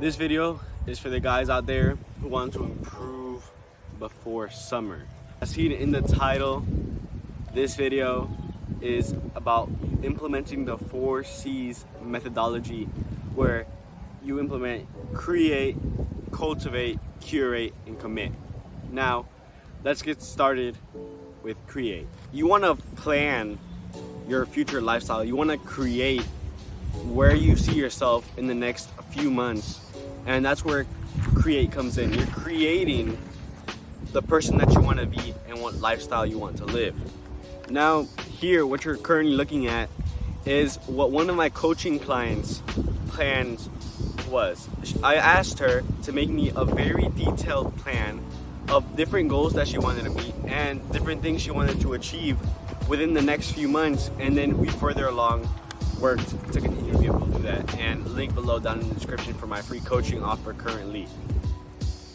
This video is for the guys out there who want to improve before summer. As seen in the title, this video is about implementing the 4c's methodology, where you implement create, cultivate, curate, and commit. Now, let's get started with create. You want to plan your future lifestyle. You want to create where you see yourself in the next few months, and that's where create comes in. You're creating the person that you want to be and what lifestyle you want to live. Now, here, what you're currently looking at is what one of my coaching clients' plans was. I asked her to make me a very detailed plan of different goals that she wanted to meet and different things she wanted to achieve within the next few months, and then we further along worked to continue to be able to do that. And link below down in the description for my free coaching offer currently.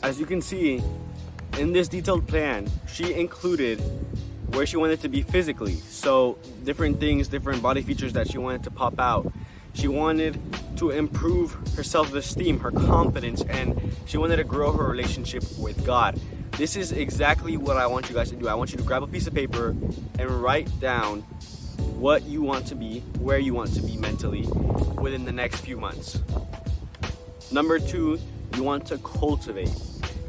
As you can see, in this detailed plan, she included where she wanted to be physically. So different things, different body features that she wanted to pop out. She wanted to improve her self-esteem, her confidence, and she wanted to grow her relationship with God. This is exactly what I want you guys to do. I want you to grab a piece of paper and write down what you want to be, where you want to be mentally within the next few months. Number 2, you want to cultivate.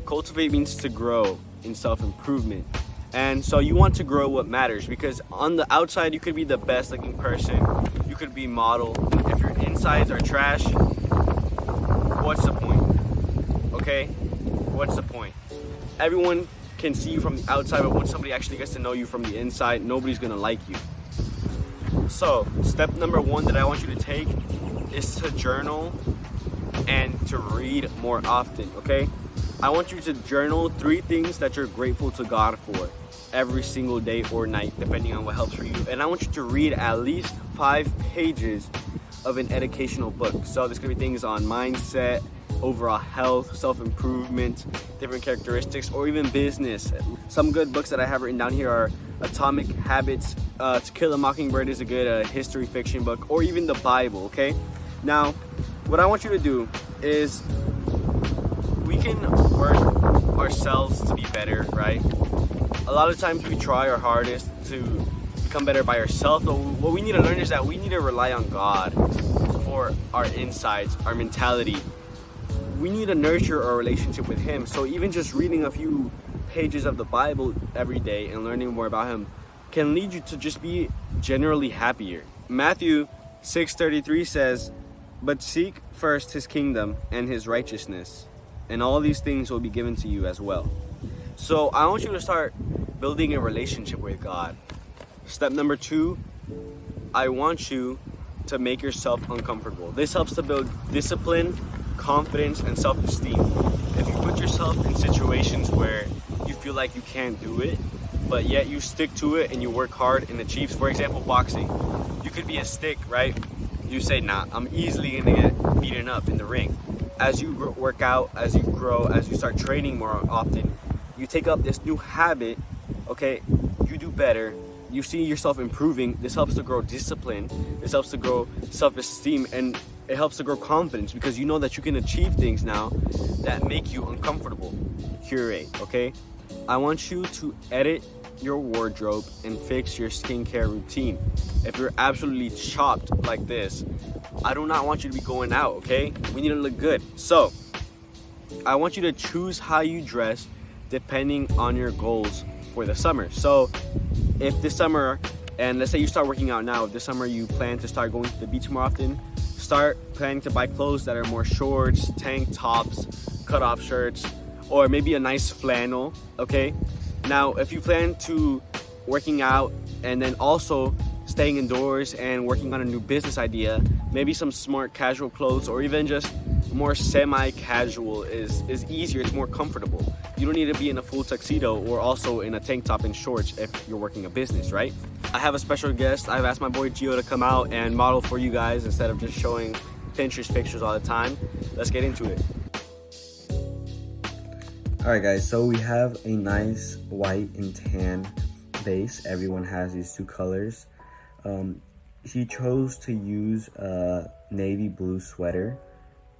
Cultivate means to grow in self-improvement. And so you want to grow what matters, because on the outside you could be the best looking person, you could be model. If your insides are trash, what's the point? Okay? What's the point? Everyone can see you from the outside, but when somebody actually gets to know you from the inside, nobody's gonna like you. So, step number 1 that I want you to take is to journal and to read more often, okay? I want you to journal 3 things that you're grateful to God for every single day or night, depending on what helps for you. And I want you to read at least 5 pages of an educational book. So there's gonna be things on mindset, overall health, self-improvement, different characteristics, or even business. Some good books that I have written down here are Atomic Habits, To Kill a Mockingbird is a good history fiction book, or even the Bible, okay? Now, what I want you to do is, we can work ourselves to be better, right? A lot of times we try our hardest to become better by ourselves, but what we need to learn is that we need to rely on God for our insights, our mentality. We need to nurture our relationship with Him. So even just reading a few pages of the Bible every day and learning more about Him can lead you to just be generally happier. Matthew 6:33 says, "But seek first His kingdom and His righteousness, and all these things will be given to you as well." So I want you to start building a relationship with God. Step number 2, I want you to make yourself uncomfortable. This helps to build discipline, confidence, and self-esteem. If you put yourself in situations where you feel like you can't do it, but yet you stick to it and you work hard and achieve, for example, boxing. You could be a stick, right? You say, nah, I'm easily gonna get beaten up in the ring. As you work out, as you grow, as you start training more often, you take up this new habit, okay? You do better. You see yourself improving. This helps to grow discipline. This helps to grow self-esteem, and it helps to grow confidence, because you know that you can achieve things now that make you uncomfortable. Curate, okay? I want you to edit your wardrobe and fix your skincare routine. If you're absolutely chopped like this, I do not want you to be going out, okay? We need to look good. So, I want you to choose how you dress depending on your goals for the summer. So, if this summer, and let's say you start working out now, if this summer you plan to start going to the beach more often, start planning to buy clothes that are more shorts, tank tops, cut-off shirts, or maybe a nice flannel, okay? Now, if you plan to working out and then also staying indoors and working on a new business idea, maybe some smart casual clothes, or even just more semi-casual is easier, it's more comfortable. You don't need to be in a full tuxedo or also in a tank top and shorts if you're working a business, right? I have a special guest. I've asked my boy Gio to come out and model for you guys instead of just showing Pinterest pictures all the time. Let's get into it. Alright guys, so we have a nice white and tan base. Everyone has these 2 colors. He chose to use a navy blue sweater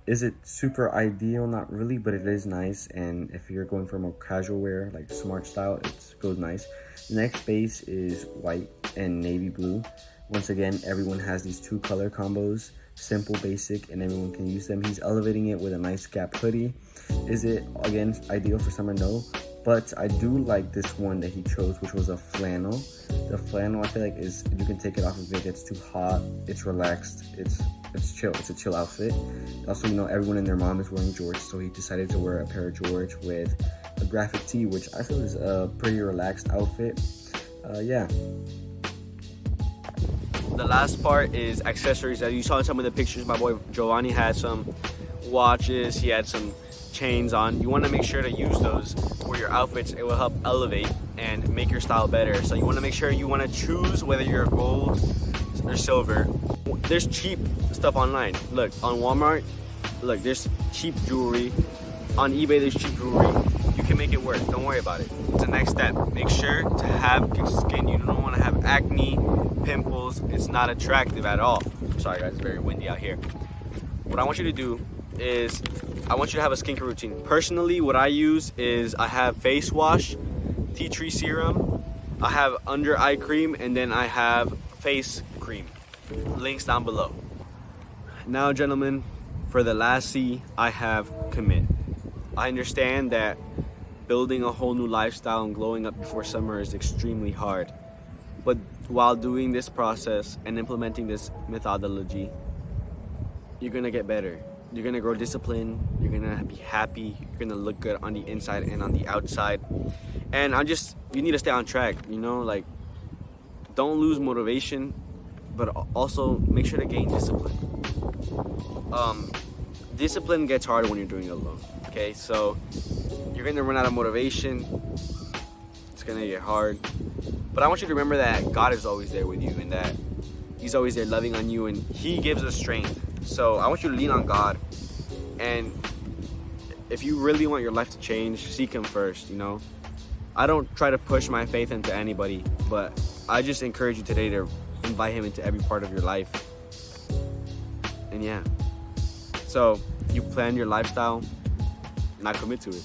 Is it super ideal? Not really, but it is nice. And if you're going for more casual wear, like smart style, it goes nice. The next base is white and navy blue. Once again, everyone has these 2 color combos, simple, basic, and everyone can use them. He's elevating it with a nice Gap hoodie. Is it, again, ideal for summer? No. But I do like this one that he chose, which was a flannel. The flannel, I feel like, is, you can take it off if it gets too hot. It's relaxed. It's chill. It's a chill outfit. Also, you know, everyone and their mom is wearing jorts, so he decided to wear a pair of jorts with a graphic tee, which I feel is a pretty relaxed outfit. Yeah. The last part is accessories. As you saw in some of the pictures, my boy Giovanni had some watches. He had some chains on. You want to make sure to use those for your outfits. It will help elevate and make your style better. So you want to make sure you want to choose whether you're gold or silver. There's cheap stuff online. Look, on Walmart, look, there's cheap jewelry. On eBay, there's cheap jewelry. You can make it work. Don't worry about it. It's the next step. Make sure to have good skin. You don't want to have acne, pimples. It's not attractive at all. Sorry guys, it's very windy out here. What I want you to do is I want you to have a skincare routine. Personally, what I use is I have face wash, tea tree serum, I have under eye cream, and then I have face cream. Links down below. Now, gentlemen, for the last C, I have commit. I understand that building a whole new lifestyle and glowing up before summer is extremely hard. But while doing this process and implementing this methodology, you're gonna get better. You're gonna grow discipline, you're gonna be happy, you're gonna look good on the inside and on the outside. And you need to stay on track, you know, like, don't lose motivation, but also make sure to gain discipline. Discipline gets harder when you're doing it alone, okay? So you're gonna run out of motivation, it's gonna get hard. But I want you to remember that God is always there with you and that He's always there loving on you and He gives us strength. So I want you to lean on God, and if you really want your life to change, seek Him first, you know? I don't try to push my faith into anybody, but I just encourage you today to invite Him into every part of your life. And yeah, so you plan your lifestyle, now commit to it.